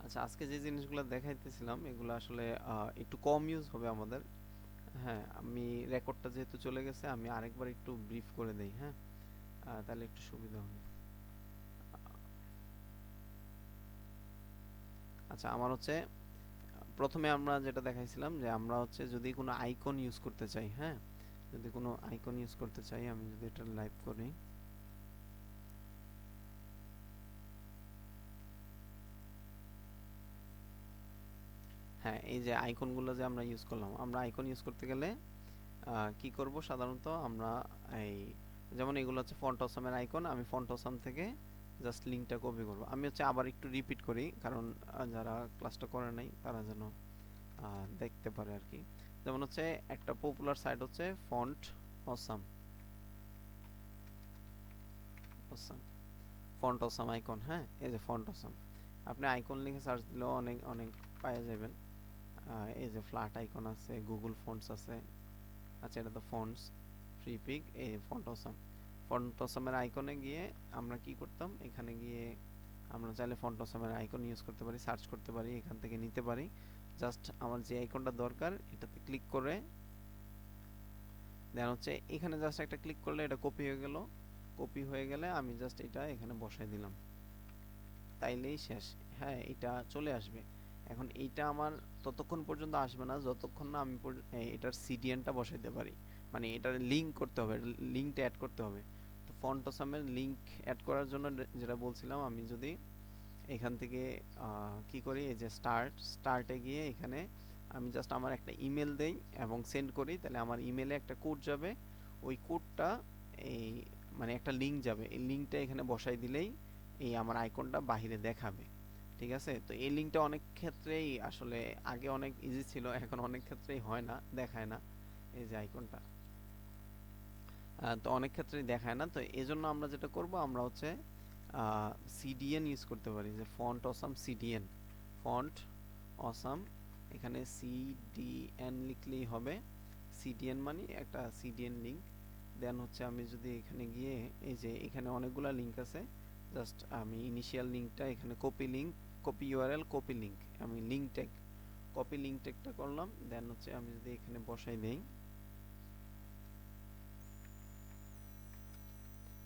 আচ্ছা, আজকে যে জিনিসগুলো দেখাইতেছিলাম এগুলো আসলে একটু কম ইউজ হবে আমাদের। হ্যাঁ, আমি রেকর্ডটা যেহেতু চলে গেছে আমি আরেকবার একটু ব্রিফ করে দেই। হ্যাঁ, তাহলে একটু সুবিধা হবে। আচ্ছা, আমার হচ্ছে প্রথমে আমরা যেটা দেখাইছিলাম যে আমরা হচ্ছে যদি কোনো আইকন ইউজ করতে চাই। হ্যাঁ, যদি কোনো আইকন ইউজ করতে চাই, আমি যদি এটা লাইভ করি। হ্যাঁ, এই যে আইকনগুলো যে আমরা ইউজ করলাম, আমরা আইকন ইউজ করতে গেলে কি করব সাধারণত আমরা এই যেমন এগুলো হচ্ছে ফন্ট অসামের আইকন, আমি ফন্ট অসাম থেকে জাস্ট লিঙ্কটা কপি করব। আমি হচ্ছে আবার একটু রিপিট করি কারণ যারা ক্লাসটা করে নাই তারা যেন দেখতে পারে আর কি। যেমন হচ্ছে একটা পপুলার সাইট হচ্ছে font awesome. Awesome, font awesome icon. হ্যাঁ, এই যে ফন্ট অসাম, আপনি আইকন লিখে সার্চ দিলেও অনেক অনেক পাওয়া যাবেন। এই যে ফ্ল্যাট আইকন আছে, গুগল ফন্টস আছে। আচ্ছা, এটা তো ফন্টস ফ্রি পিক, এই ফন্ট অসাম। ফন্ট অসামের আইকনে গিয়ে আমরা কি করতাম, এখানে গিয়ে আমরা চাইলে ফন্ট অসামের আইকন ইউজ করতে পারি, সার্চ করতে পারি, এখান থেকে নিতে পারি। জাস্ট আমার যে আইকনটা দরকার এটাতে ক্লিক করে দেন হচ্ছে এখানে জাস্ট একটা ক্লিক করলে এটা কপি হয়ে গেল। কপি হয়ে গেলে আমি জাস্ট এটা এখানে বসাই দিলাম, তাইলেই শেষ। হ্যাঁ, এটা চলে আসবে। এখন এইটা আমার ততক্ষণ পর্যন্ত আসবে না যতক্ষণ না আমি এটার সিডিএনটা বসাইতে পারি, মানে এটার লিঙ্ক করতে হবে, লিঙ্কটা অ্যাড করতে হবে। তো ফন্ট অসামের লিঙ্ক অ্যাড করার জন্য যেটা বলছিলাম, আমি যদি এখান থেকে কি করি, এই যে স্টার্টে গিয়ে এখানে আমি জাস্ট আমার একটা ইমেল দেই এবং সেন্ড করি, তাহলে আমার ইমেলে একটা কোড যাবে। ওই কোডটা এই মানে একটা লিঙ্ক যাবে, এই লিঙ্কটা এখানে বসাই দিলেই এই আমার আইকনটা বাহিরে দেখাবে। ঠিক আছে, তো এই লিঙ্কটা অনেক ক্ষেত্রেই আসলে আগে অনেক ইজি ছিল, এখন অনেক ক্ষেত্রেই হয় না, দেখায় না এই যে আইকনটা। তো অনেক ক্ষেত্রেই দেখায় না, তো এই জন্য আমরা যেটা করব, আমরা হচ্ছে সিডিএন ইউজ করতে পারি, যে font awesome CDN. Font awesome, এখানে সিডিএন লিখলেই হবে। সিডিএন মানে একটা সিডিএন লিঙ্ক। দেন হচ্ছে আমি যদি এখানে গিয়ে এই যে এখানে অনেকগুলা লিঙ্ক আছে, জাস্ট আমি ইনিশিয়াল লিঙ্কটা এখানে copy link, copy URL, copy link, আমি লিঙ্ক ট্যাগ, কপি লিঙ্ক ট্যাগটা করলাম। দেন হচ্ছে আমি যদি এখানে বসাই দেই,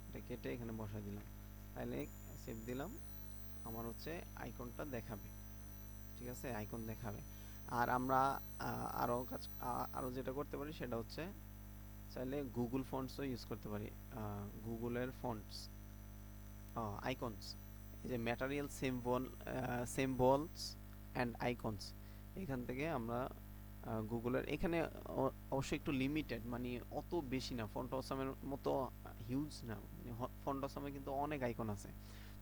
এটা কেটে এখানে বসাই দিলাম, তাহলে সেভ দিলাম, আমার হচ্ছে আইকনটা দেখাবে। ঠিক আছে, আইকন দেখাবে। আর আমরা আরো কাজ, আরো যেটা করতে পারি সেটা হচ্ছে চাইলে গুগল ফন্টসও ইউজ করতে পারি। গুগলের ফন্টস আইকনস, এই যে material symbol, symbols and icons, এখান থেকে আমরা গুগলের এখানে অবশ্যই একটু লিমিটেড, মানে অত বেশি না, ফন্ট অসামের মতো হিউজ না, মানে ফন্ট অসামে কিন্তু অনেক আইকন আছে।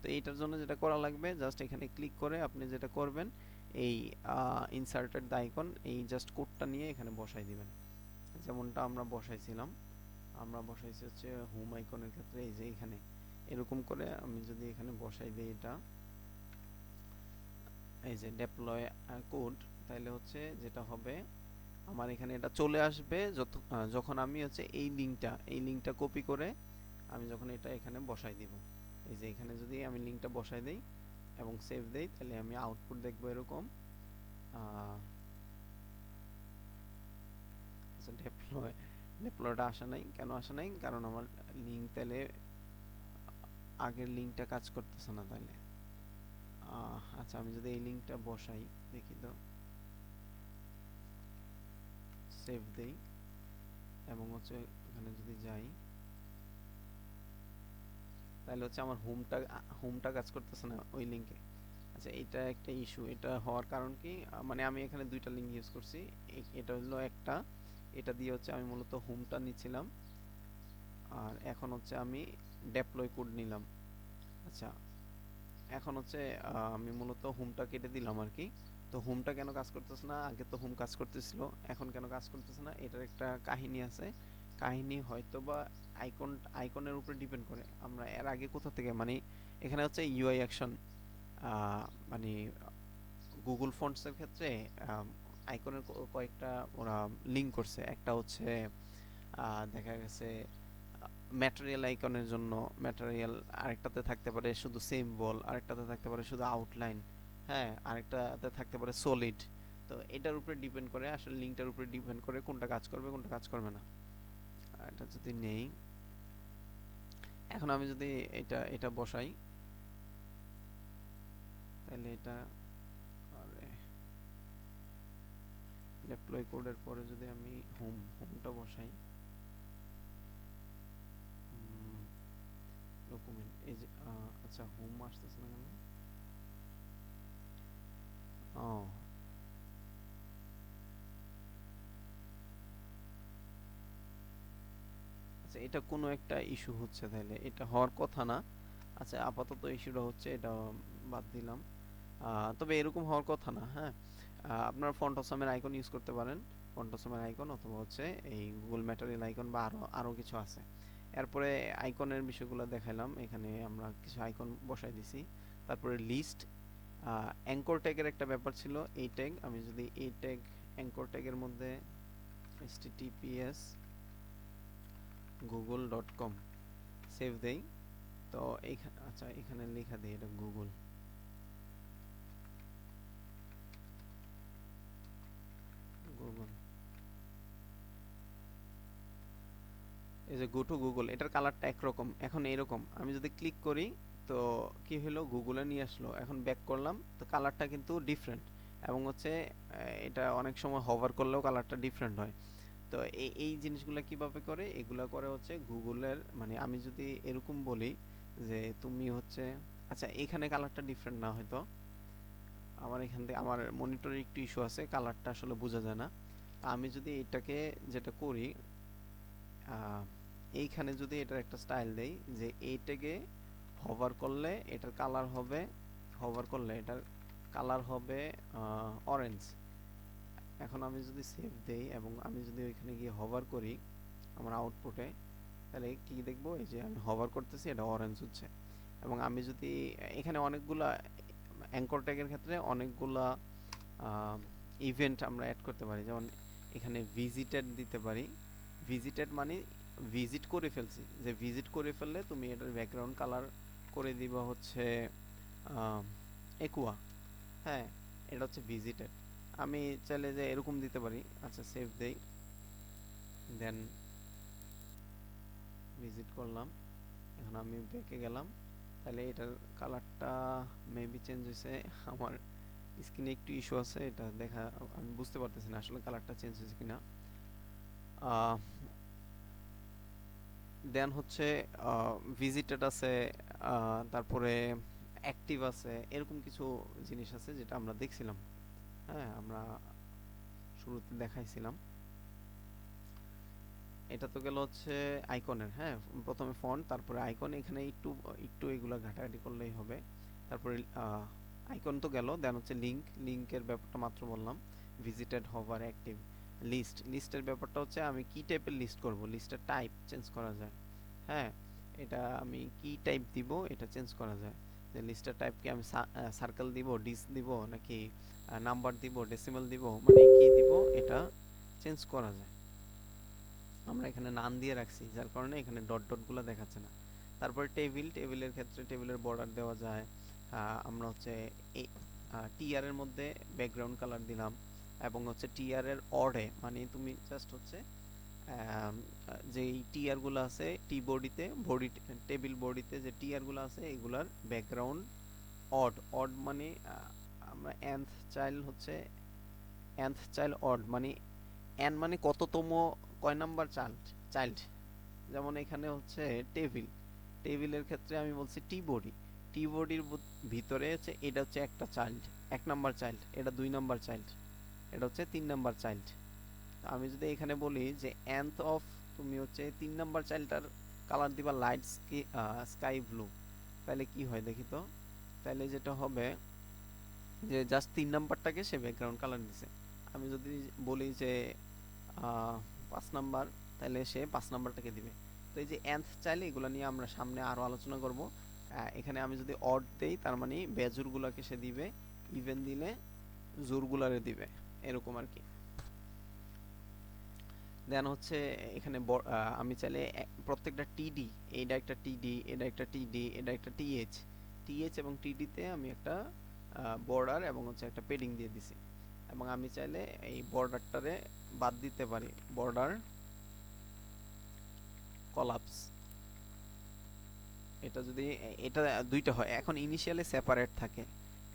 তো এইটার জন্য যেটা করা লাগবে, জাস্ট এখানে ক্লিক করে আপনি যেটা করবেন, এই ইনসার্টেড দ্য আইকন, এই জাস্ট কোডটা নিয়ে এখানে বসাই দিবেন, যেমনটা আমরা বসাইছিলাম। আমরা বসাইছি হচ্ছে হোম আইকনের ক্ষেত্রে, এই যে এখানে এরকম করে আমি যদি এখানে বসাই দিই এটা, এই যে ডেপ্লয় কোড, তাহলে হচ্ছে যেটা হবে, আমার এখানে এটা চলে আসবে যখন আমি হচ্ছে এই লিঙ্কটা কপি করে আমি যখন এটা এখানে বসাই দিব। এই যে এখানে যদি আমি লিঙ্কটা বসাই দেই এবং সেভ দেই, তাহলে আমি আউটপুট দেখবো এরকম। আচ্ছা, ডেপ্লয়টা আসা নাই, কেন আসা নাই, কারণ আমার লিঙ্ক তাহলে আগের লিঙ্কটা কাজ করতেছে না তাহলে। আচ্ছা, আমি যদি এই লিঙ্কটা বসাই, দেখি তো, সেভ দেই এবং হচ্ছে এখানে যদি যাই, তাহলে হচ্ছে আমার হোমটা কাজ করতেছে না ওই লিঙ্কে। আচ্ছা, এটা একটা ইস্যু, এটা হওয়ার কারণ কি, মানে আমি এখানে দুইটা লিঙ্ক ইউজ করছি। এটা হলো একটা, এটা দিয়ে হচ্ছে আমি মূলত হোমটা নিচ্ছিলাম, আর এখন হচ্ছে আমি ডেপ্লয় কোড নিলাম। আচ্ছা, এখন হচ্ছে আমি মূলত হোমটা কেটে দিলাম আর কি। তো হোমটা কেন কাজ করতেছে না, আগে তো হোম কাজ করতেছিল, এখন কেন কাজ করতেছে না, এটার একটা কাহিনী আছে। কাহিনী হয়তো বা আইকনের উপরে ডিপেন্ড করে, আমরা এর আগে কোথা থেকে, মানে এখানে হচ্ছে ইউআই অ্যাকশন, মানে গুগল ফন্টসের ক্ষেত্রে আইকনের কয়েকটা ওরা লিঙ্ক করছে। একটা হচ্ছে দেখা গেছে ম্যাটেরিয়াল আইকনের জন্য ম্যাটেরিয়াল, আরেকটাতে থাকতে পারে শুধু সিম্বল, আরেকটাতে থাকতে পারে শুধু আউটলাইন। হ্যাঁ, আরেকটাতে থাকতে পারে সলিড। তো এটার উপরে ডিপেন্ড করে, আসলে লিঙ্কটার উপরে ডিপেন্ড করে কোনটা কাজ করবে কোনটা কাজ করবে না। আর এটা যদি নেই, এখন আমি যদি এটা এটা বসাই, তাহলে এটা ডিপ্লয় কোডের পরে যদি আমি হোমটা বসাই, ডকুমেন্ট এই যে আচ্ছা হোম আসতেছে না কেন? ও আচ্ছা, এটা কোনো একটা ইস্যু হচ্ছে, তাহলে এটা হওয়ার কথা না। আচ্ছা, আপাতত ইস্যুটা হচ্ছে, এটা বাদ দিলাম। তবে এরকম হওয়ার কথা না। হ্যাঁ, আপনার ফন্ট অসামের আইকন ইউজ করতে পারেন, ফন্ট অসামের আইকন, অথবা হচ্ছে এই গুগল ম্যাটেরিয়াল আইকন, বা আরো কিছু আছে। এরপরে আইকনের বিষয়গুলো দেখাইলাম, এখানে আমরা কিছু আইকন বসাই দিছি। তারপরে লিস্ট, অ্যাঙ্কর ট্যাগের একটা ব্যাপার ছিল, এই ট্যাগ, আমি যদি এই ট্যাগ অ্যাঙ্কর ট্যাগের মধ্যে https google.com সেভ দেই, তো এইখানে আচ্ছা এখানে লেখা দেই এটা গুগল, গুগল এই যে গো টু গুগল, এটার কালারটা একরকম। এখন এইরকম আমি যদি ক্লিক করি, তো কি হলো, গুগলে নিয়ে আসলো। এখন ব্যাক করলাম, তো কালারটা কিন্তু ডিফারেন্ট, এবং হচ্ছে এটা অনেক সময় হভার করলেও কালারটা ডিফারেন্ট হয়। তো এই জিনিসগুলো কিভাবে করে, এগুলা করে হচ্ছে গুগলের, মানে আমি যদি এরকম বলি যে তুমি হচ্ছে, আচ্ছা এখানে কালারটা ডিফারেন্ট না, হয়তো আমার এখান থেকে আমার মনিটরে একটু ইস্যু আছে, কালারটা আসলে বোঝা যায় না। আমি যদি এটাকে যেটা করি, এইখানে যদি এটার একটা স্টাইল দেই, যে এইটাকে হভার করলে এটার কালার হবে, হভার করলে এটার কালার হবে অরেঞ্জ। এখন আমি যদি সেভ দেই এবং আমি যদি ওইখানে গিয়ে হভার করি আমার আউটপুটে, তাহলে কি দেখবো, এই যে আমি হভার করতেছি, এটা অরেঞ্জ হচ্ছে। এবং আমি যদি এখানে অনেকগুলা অ্যাঙ্কর ট্যাগের ক্ষেত্রে অনেকগুলা ইভেন্ট আমরা অ্যাড করতে পারি, যেমন এখানে ভিজিটেড দিতে পারি। ভিজিটেড মানে ভিজিট করে ফেলছি, যে ভিজিট করে ফেললে তুমি এটার ব্যাকগ্রাউন্ড কালার করে দিবা হচ্ছে একুয়া। হ্যাঁ, এটা হচ্ছে ভিজিটেড। আমি চাইলে যে এরকম দিতে পারি। আচ্ছা সেভ দেই, দেন ভিজিট করলাম, এখন আমি ব্যাকে গেলাম, তাহলে এটার কালারটা মেবি চেঞ্জ হয়েছে। আমার স্ক্রিনে একটু ইস্যু আছে, এটা দেখা আমি বুঝতে পারতেছি না আসলে কালারটা চেঞ্জ হয়েছে কিনা। দেন হচ্ছে ভিজিটেড আছে, তারপরে অ্যাক্টিভ আছে, এরকম কিছু জিনিস আছে যেটা আমরা দেখছিলাম। হ্যাঁ, আমরা শুরুতে দেখাইছিলাম। এটা তো গেল হচ্ছে আইকনের। হ্যাঁ, প্রথমে ফন্ট, তারপরে আইকন, এখানে একটু একটু এগুলা ঘাটাঘাটি করলেই হবে। তারপরে আইকন তো গেল, দেন হচ্ছে লিংকের ব্যাপারটা মাত্র বললাম, ভিজিটেড, হভার, অ্যাক্টিভ। লিস্টের ব্যাপারটা হচ্ছে আমি কি টাইপের লিস্ট করব, লিস্টের টাইপ চেঞ্জ করা যায়। হ্যাঁ, এটা আমি কি টাইপ দিব এটা চেঞ্জ করা যায়, যে লিস্টের টাইপ কি আমি সার্কেল দিব, ডিস দিব, নাকি নাম্বার দিব, ডেসিমাল দিব, মানে কি দিব, এটা চেঞ্জ করা যায়। আমরা এখানে নাম দিয়ে রাখছি, যার কারণে এখানে ডট ডট গুলো দেখাচ্ছে না। তারপরে টেবিলের ক্ষেত্রে টেবিলের বর্ডার দেওয়া যায়। আমরা হচ্ছে টিআর এর মধ্যে ব্যাকগ্রাউন্ড কালার দিলাম, এবং হচ্ছে টিআর এর অডে, মানে তুমি জাস্ট হচ্ছে যেই টিআর গুলো আছে টি বডিতে, বডি টেবিল বডিতে যে টিআর গুলো আছে এগুলার ব্যাকগ্রাউন্ড অড, অড মানে আমরা nth চাইল্ড অড, মানে এন মানে কততম, কয় নাম্বার চাইল্ড চাইল্ড যেমন এখানে হচ্ছে টেবিল, টেবিলের ক্ষেত্রে আমি বলছি টি বডি, টি বডির ভিতরে হচ্ছে এটা হচ্ছে একটা চাইল্ড, এক নাম্বার চাইল্ড, এটা দুই নাম্বার চাইল্ড, এটা হচ্ছে তিন নাম্বার চাইল্ড। আমি যদি এখানে বলি যে nth অফ, তুমি হচ্ছে তিন নাম্বার চাইল্ডটার কালার দিবা লাইট স্কাই ব্লু, তাহলে কি হয় দেখি তো, তাহলে যেটা হবে যে জাস্ট তিন নাম্বারটাকে সে ব্যাকগ্রাউন্ড কালার দিছে। আমি যদি বলি যে 5 নাম্বার, তাহলে সে 5 নাম্বারটাকে দিবে। তো এই যে nth চাইলে এগুলো নিয়ে আমরা সামনে আরো আলোচনা করব। এখানে আমি যদি অড দেই, তার মানে বেজোরগুলোকে সে দিবে, ইভেন দিলে জোরগুলারে দিবে, এরকম আর কি। দেন হচ্ছে এখানে আমি চাইলে প্রত্যেকটা টিডি, এটা একটা টিডি, এটা একটা টিডি, এটা একটা টিএইচ, টিএইচ এবং টিডিতে আমি একটা বর্ডার এবং হচ্ছে একটা পেডিং দিয়ে দিছি। এবং আমি চাইলে এই বর্ডারটারে বাদ দিতে পারি, বর্ডার কলাপস। এটা যদি এটা দুইটা হয়, এখন ইনিশিয়ালি সেপারেট থাকে,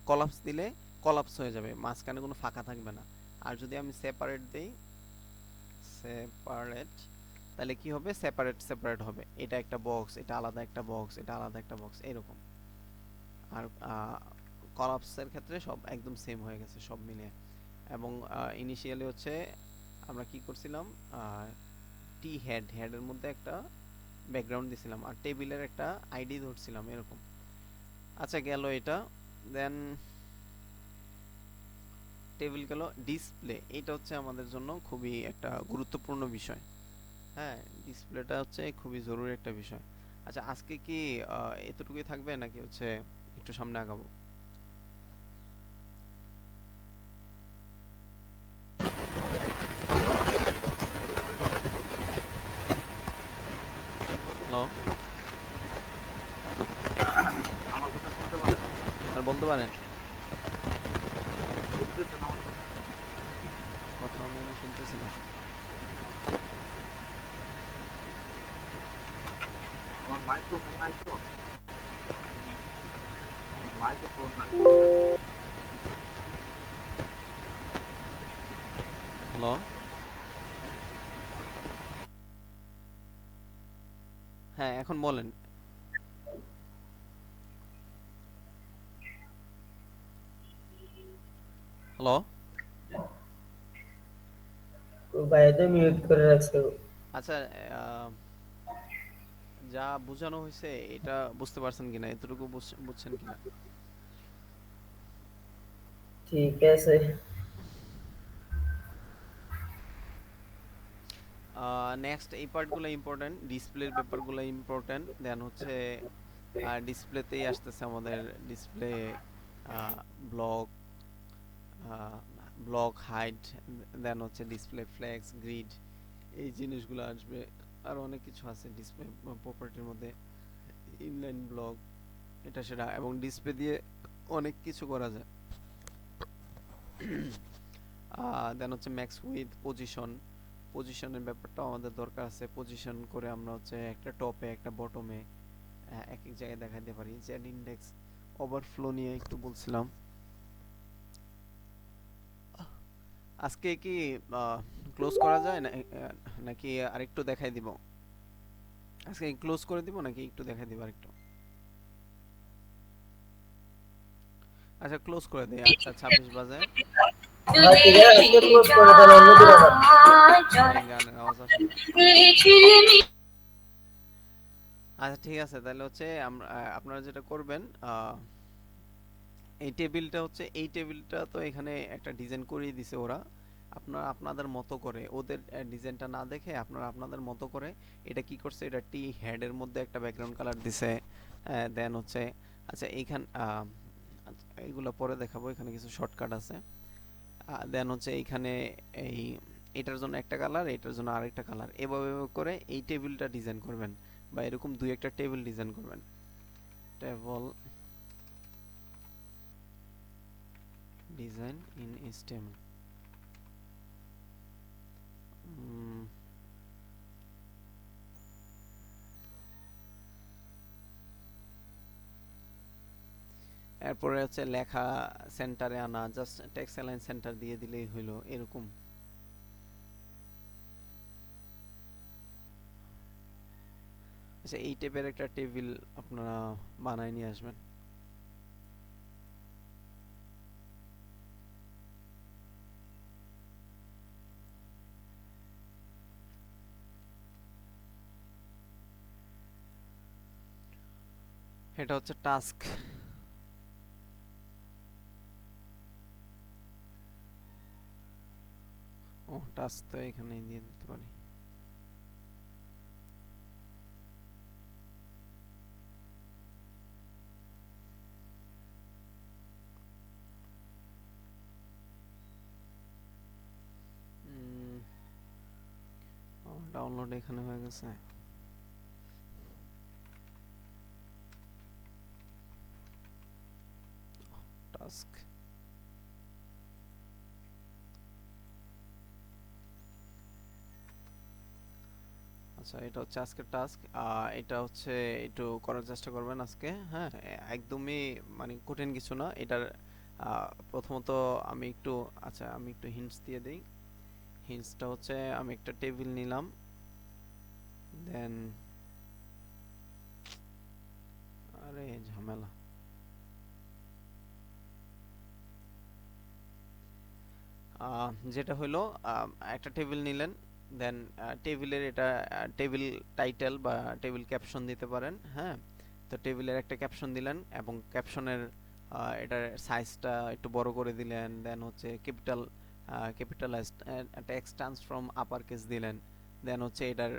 কলাপস দিলে কলাপস হয়ে যাবে, মাঝখানে কোনো ফাঁকা থাকবে না। আর যদি আমি সেপারেট দেই, সেপারেট, তাহলে কি হবে, সেপারেট সেপারেট হবে, এটা একটা বক্স, এটা আলাদা একটা বক্স, এটা আলাদা একটা বক্স, এরকম। আর কলাপসের ক্ষেত্রে সব একদম সেম হয়ে গেছে সব মিলিয়ে। এবং ইনিশিয়ালি হচ্ছে আমরা কি করছিলাম, টি হেড, হেডের মধ্যে একটা ব্যাকগ্রাউন্ড দিছিলাম আর টেবিলের একটা আইডি ধরছিলাম এরকম। আচ্ছা গেল এটা। দেন টেবিল গেল। ডিসপ্লে, এটা হচ্ছে আমাদের জন্য খুবই একটা গুরুত্বপূর্ণ বিষয়। হ্যাঁ, ডিসপ্লেটা হচ্ছে খুবই জরুরি একটা বিষয়। আচ্ছা আজকে কি এতটুকুই থাকবে নাকি হচ্ছে একটু সামনে আগাবো? হ্যালো, আর বলতে পারেন? কথা আমি শুনতেছি না। হ্যালো, হ্যাঁ এখন বলেন। হ্যালো। ভাই তো মিউট করে রাখছে। আচ্ছা, আহ, যা বোঝানো হয়েছে এটা বুঝতে পারছেন কিনা, এতটুকু বুঝছেন কিনা? ঠিক আছে। নেক্সট এই পার্টগুলো ইম্পর্টেন্ট, ডিসপ্লের ব্যাপারগুলো ইম্পর্টেন্ট। দেন হচ্ছে ডিসপ্লেতেই আসতেছে আমাদের ডিসপ্লে ব্লক, ব্লক হাইট, দেন হচ্ছে ডিসপ্লে ফ্লেক্স, গ্রিড, এই জিনিসগুলো আসবে। আর অনেক কিছু আছে ডিসপ্লে প্রপার্টির মধ্যে, ইনলাইন ব্লক, এটা সেটা। এবং ডিসপ্লে দিয়ে অনেক কিছু করা যায়। দেন হচ্ছে ম্যাক্স উইথ, পজিশন, পজিশনের ব্যাপারটাও আমাদের দরকার আছে। পজিশন করে আমরা হচ্ছে একটা টপে একটা বটমে এক এক জায়গায় দেখাতে পারি। জেড ইন্ডেক্স, ওভারফ্লো নিয়ে একটু বলছিলাম। আজকে কি ক্লোজ করা যায় না, নাকি আরেকটু দেখাই দিব? আজকে ক্লোজ করে দিব নাকি একটু দেখাই দিব আরেকটু? আচ্ছা ক্লোজ করে দেই, 8:26 বাজে। হ্যাঁ ঠিক আছে, আজকে ক্লোজ করে দেন, অন্যদিন আবার। গানের আওয়াজ আসে। আচ্ছা ঠিক আছে, তাহলে হচ্ছে আমরা আপনারা যেটা করবেন, এই টেবিলটা হচ্ছে, এই টেবিলটা তো এখানে একটা ডিজাইন করিয়ে দিছে ওরা। আপনারা আপনাদের মতো করে, ওদের ডিজাইনটা না দেখে আপনারা আপনাদের মতো করে এটা কি করছে, এটা টি হেডের মধ্যে একটা ব্যাকগ্রাউন্ড কালার দিছে। দেন হচ্ছে আচ্ছা এইখান এইগুলো পরে দেখাবো, এখানে কিছু শর্টকাট আছে। দেন হচ্ছে এইখানে এই এটার জন্য একটা কালার, এটার জন্য আরেকটা কালার, এভাবে এভাবে করে এই টেবিলটা ডিজাইন করবেন, বা এরকম দুই একটা টেবিল ডিজাইন করবেন। Table design in HTML। এরপরে হচ্ছে লেখা সেন্টারে আনা, জাস্ট টেক্সট অ্যালাইন সেন্টার দিয়ে দিলেই হইলো এরকম। আচ্ছা এই টাইপের একটা টেবিল আপনারা বানায় নিয়ে আসবেন। এটা হচ্ছে টাস্ক। ও টাস্ক তো এখানেই দিয়ে দিতে পারি। ডাউনলোড এখানে হয়ে গেছে। টাস্ক আচ্ছা, এটা হচ্ছে আজকের টাস্ক। এটা হচ্ছে একটু করার চেষ্টা করবেন আজকে, হ্যাঁ। একদমই মানে কঠিন কিছু না এটার। প্রথমত আমি একটু, আচ্ছা আমি একটু হিন্টস দিয়ে দিই। হিন্টসটা হচ্ছে আমি একটা টেবিল নিলাম, দেন আরে ঝামেলা। যেটা হলো, একটা টেবিল নিলেন, দেন টেবিলের এটা টেবিল টাইটেল বা টেবিল ক্যাপশন দিতে পারেন, হ্যাঁ। তো টেবিলের একটা ক্যাপশন দিলেন এবং ক্যাপশনের এটার সাইজটা একটু বড় করে দিলেন, দেন হচ্ছে capitalised text transform upper case দিলেন, দেন হচ্ছে এটার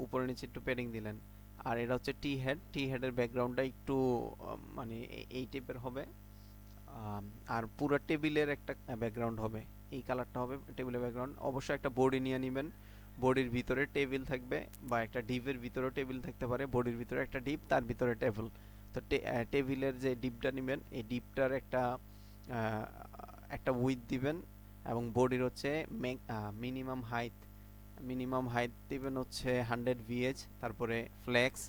উপরে নিচে একটু প্যাডিং দিলেন। আর এটা হচ্ছে টি হেডের ব্যাকগ্রাউন্ডটা একটু মানে এই টাইপের হবে। আম, আর পুরো টেবিলের একটা ব্যাকগ্রাউন্ড হবে, এই কালারটা হবে টেবিলের ব্যাকগ্রাউন্ড। অবশ্যই একটা বডি নিয়ে নেবেন, বডির ভিতরে টেবিল থাকবে, বা একটা ডিপের ভিতরেও টেবিল থাকতে পারে, বডির ভিতরে একটা ডিপ, তার ভিতরে টেবিল। তো টেবিলের যে ডিপটা নেবেন, এই ডিপটার একটা উইথ দিবেন, এবং বডির হচ্ছে মিনিমাম হাইট দিবেন হচ্ছে 100 ভিএইচ। তারপরে ফ্লেক্স,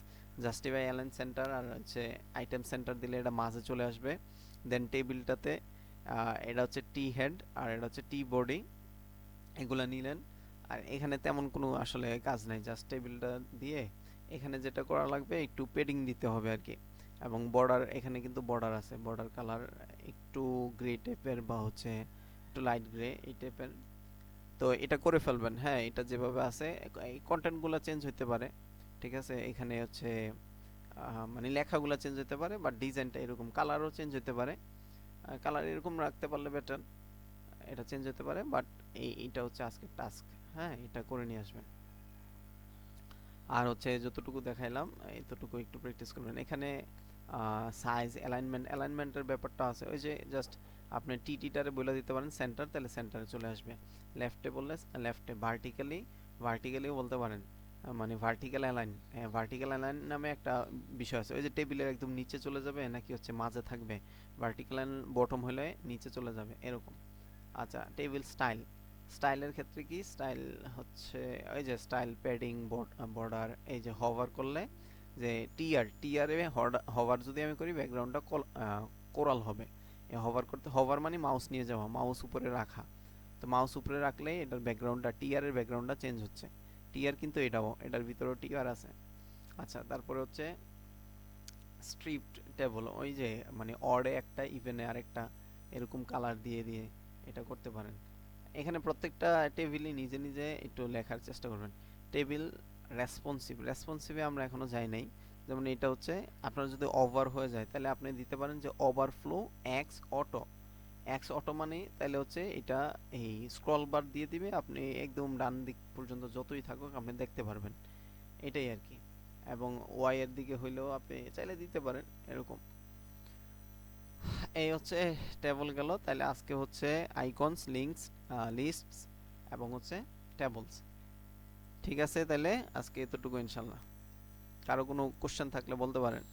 জাস্টিফাই অ্যালাইন সেন্টার, আর হচ্ছে আইটেম সেন্টার দিলে এটা মাঝে চলে আসবে। দেন টেবিলটাতে এটা হচ্ছে টি হেড আর এটা হচ্ছে টি বডি, এগুলা নিলেন। আর এখানে তেমন কোনো আসলে কাজ নাই, জাস্ট টেবিলটা দিয়ে এখানে যেটা করা লাগবে একটু পেডিং দিতে হবে আর কি। এবং বর্ডার, এখানে কিন্তু বর্ডার আছে, বর্ডার কালার একটু গ্রে টাইপের বা হচ্ছে একটু লাইট গ্রে এই টাইপের। তো এটা করে ফেলবেন, হ্যাঁ। এটা যেভাবে আছে এই কন্টেন্টগুলো চেঞ্জ হতে পারে, ঠিক আছে। এখানে হচ্ছে মানে লেখাগুলো চেঞ্জ হতে পারে, বা ডিজাইনটা এরকম, কালারও চেঞ্জ হতে পারে। কালার এরকম রাখতে পারলে বেটার, এটা চেঞ্জ হতে পারে। বাট এইটা হচ্ছে আজকের টাস্ক, হ্যাঁ। এটা করে নিয়ে আসবেন। আর হচ্ছে যতটুকু দেখাইলাম এতটুকু একটু প্র্যাকটিস করবেন। এখানে সাইজ, অ্যালাইনমেন্টের ব্যাপারটা আছে, ওই যে জাস্ট আপনি টিটারে বলে দিতে পারেন সেন্টার, তাহলে সেন্টারে চলে আসবে। লেফটে বললে লেফটে, ভার্টিক্যালিও বলতে পারেন, মানে ভার্টিক্যাল অ্যালাইন নামে একটা বিষয় আছে, ওই যে টেবিলের একদম নিচে চলে যাবে নাকি হচ্ছে মাঝে থাকবে, ভার্টিক্যাল বটম হলে নিচে চলে যাবে এরকম। আচ্ছা, টেবিল স্টাইলের ক্ষেত্রে কি স্টাইল হচ্ছে ওই যে স্টাইল, প্যাডিং, বর্ডার, এই যে হভার করলে যে টিআরে হভার যদি আমি করি ব্যাকগ্রাউন্ডটা কোরাল হবে। এই হভার মানে মাউস নিয়ে যাওয়া, মাউস উপরে রাখা। তো মাউস উপরে রাখলে এটার ব্যাকগ্রাউন্ডটা, টিআরের ব্যাকগ্রাউন্ডটা চেঞ্জ হচ্ছে। টিআর কিন্তু এটার ভিতরেও টিআর আছে। আচ্ছা, তারপরে হচ্ছে স্ট্রিপড টেবল, ওই যে মানে অডে একটা ইভেনে আরেকটা, এরকম কালার দিয়ে দিয়ে এটা করতে পারেন। এখানে প্রত্যেকটা টেবিলই নিজে নিজে একটু লেখার চেষ্টা করবেন। টেবিল রেসপন্সিভে আমরা এখনো যাই নাই। যেমন এটা হচ্ছে আপনার যদি ওভার হয়ে যায় তাহলে আপনি দিতে পারেন যে ওভারফ্লো এক্স অটো মানে তাহলে হচ্ছে এটা এই স্ক্রল বার দিয়ে দিবে, আপনি একদম ডান দিক পর্যন্ত যতই থাকুক আপনি দেখতে পারবেন, এটাই আর কি। এবং ওয়াই এর দিকে হইলেও আপনি চাইলে দিতে পারেন এরকম। এই হচ্ছে টেবল গেল, তাহলে আজকে হচ্ছে আইকনস, লিঙ্কস, লিস্টস এবং হচ্ছে টেবলস। ঠিক আছে, তাহলে আজকে এতটুকু ইনশাল্লাহ। কারো কোনো কোশ্চেন থাকলে বলতে পারেন।